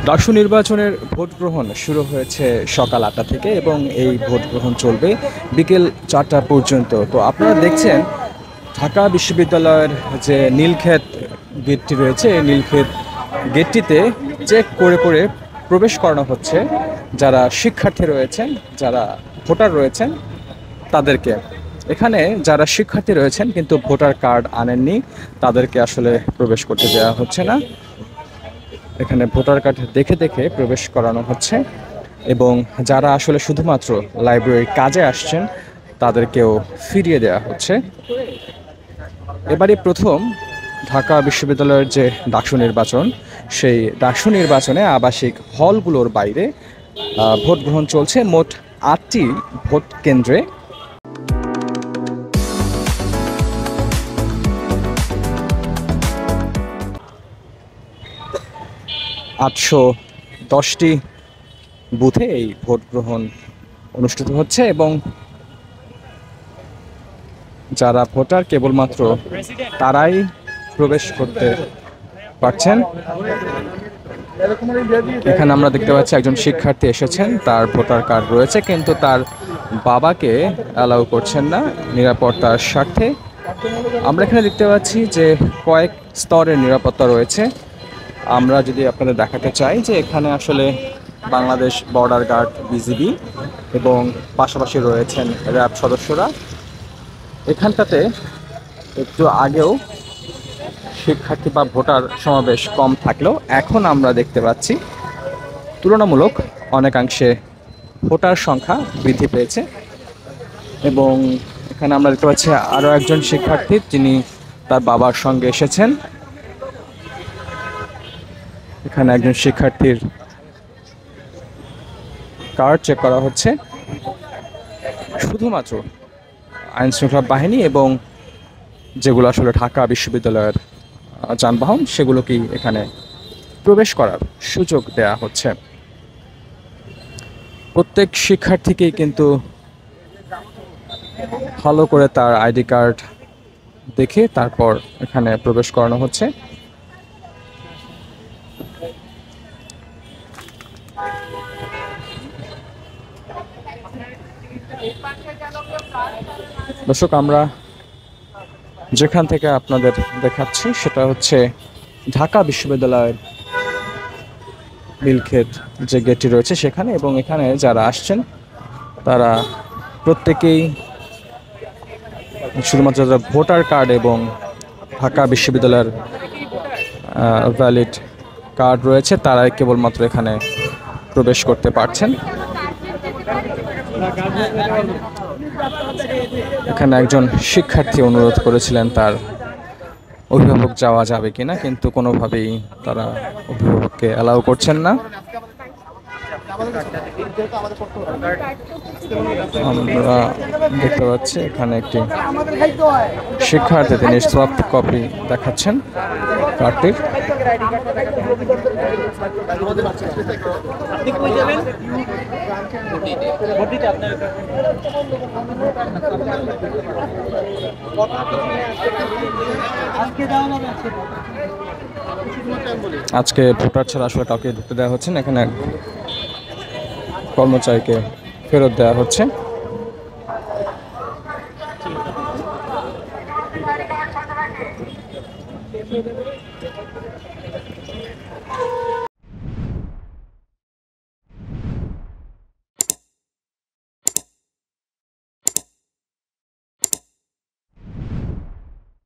ডাকসু নির্বাচনের ভোট গ্রহণ শুরু হয়েছে সকাল ৮টা থেকে এবং এই ভোট গ্রহণ চলবে বিকেল ৪টা পর্যন্ত। তো আপনারা দেখছেন ঢাকা বিশ্ববিদ্যালয়ের যে নীলক্ষেত গেটটি রয়েছে, এই নীলক্ষেত গেটটিতে চেক করে করে প্রবেশ করানো হচ্ছে যারা শিক্ষার্থী রয়েছেন, যারা ভোটার রয়েছেন তাদেরকে। এখানে যারা শিক্ষার্থী রয়েছেন কিন্তু ভোটার কার্ড আনেননি, তাদেরকে আসলে প্রবেশ করতে দেওয়া হচ্ছে না। এখানে ভোটার কার্ড দেখে দেখে প্রবেশ করানো হচ্ছে এবং যারা আসলে শুধুমাত্র লাইব্রেরির কাজে আসছেন তাদেরকেও ফিরিয়ে দেওয়া হচ্ছে। এবারই প্রথম ঢাকা বিশ্ববিদ্যালয়ের যে ডাকসু নির্বাচন, সেই ডাকসু নির্বাচনে আবাসিক হলগুলোর বাইরে ভোট গ্রহণ চলছে মোট ৮টি ভোট কেন্দ্রে। ৮১০টি বুথে এই ভোট গ্রহণ অনুষ্ঠিত হচ্ছে এবং যারা ভোটার কেবলমাত্র তারাই প্রবেশ করতে পারছেন। এখানে আমরা দেখতে পাচ্ছি একজন শিক্ষার্থী এসেছেন, তার ভোটার কার্ড রয়েছে কিন্তু তার বাবাকে অ্যালাউ করছেন না নিরাপত্তার স্বার্থে। আমরা এখানে দেখতে পাচ্ছি যে কয়েক স্তরের নিরাপত্তা রয়েছে। আমরা যদি আপনাদের দেখাতে চাই যে এখানে আসলে বাংলাদেশ বর্ডার গার্ড, বিজিবি এবং পাশাপাশি রয়েছেন র্যাব সদস্যরা। এখানটাতে একটু আগেও শিক্ষার্থী বা ভোটার সমাবেশ কম থাকলেও এখন আমরা দেখতে পাচ্ছি তুলনামূলক অনেকাংশে ভোটার সংখ্যা বৃদ্ধি পেয়েছে। এবং এখানে আমরা দেখতে পাচ্ছি আরও একজন শিক্ষার্থী, যিনি তার বাবার সঙ্গে এসেছেন। এখানে একজন শিক্ষার্থীর কার্ড চেক করা হচ্ছে। শুধুমাত্র আইনশৃঙ্খলা বাহিনী এবং যেগুলো আসলে ঢাকা বিশ্ববিদ্যালয়ের যানবাহন, সেগুলোকেই এখানে প্রবেশ করার সুযোগ দেয়া হচ্ছে। প্রত্যেক শিক্ষার্থীকেই কিন্তু ভালো করে তার আইডি কার্ড দেখে তারপর এখানে প্রবেশ করানো হচ্ছে। দর্শক, আমরা যেখান থেকে আপনাদের দেখাচ্ছি সেটা হচ্ছে ঢাকা বিশ্ববিদ্যালয়ের নীলক্ষেত যে গেটটি রয়েছে সেখানে, এবং এখানে যারা আসছেন তারা প্রত্যেকেই শুধুমাত্র যারা ভোটার কার্ড এবং ঢাকা বিশ্ববিদ্যালয়ের ভ্যালিড কার্ড রয়েছে তারাই কেবলমাত্র এখানে প্রবেশ করতে পারছেন। এখানে একজন শিক্ষার্থী অনুরোধ করেছিলেন তার অভিভাবক যাওয়া যাবে কিনা, কিন্তু কোনোভাবেই তারা অভিভাবককে অ্যালাউ করছেন না। আমরা দেখতে পাচ্ছি এখানে একটি শিক্ষার্থী, তিনি সফট কপি দেখাচ্ছেন কার্ডটির। আজকে ভোটার ছাড়া আসলে কাউকে ঢুকতে দেওয়া হচ্ছে না, এখানে কর্মচারীকে ফেরত দেওয়া হচ্ছে।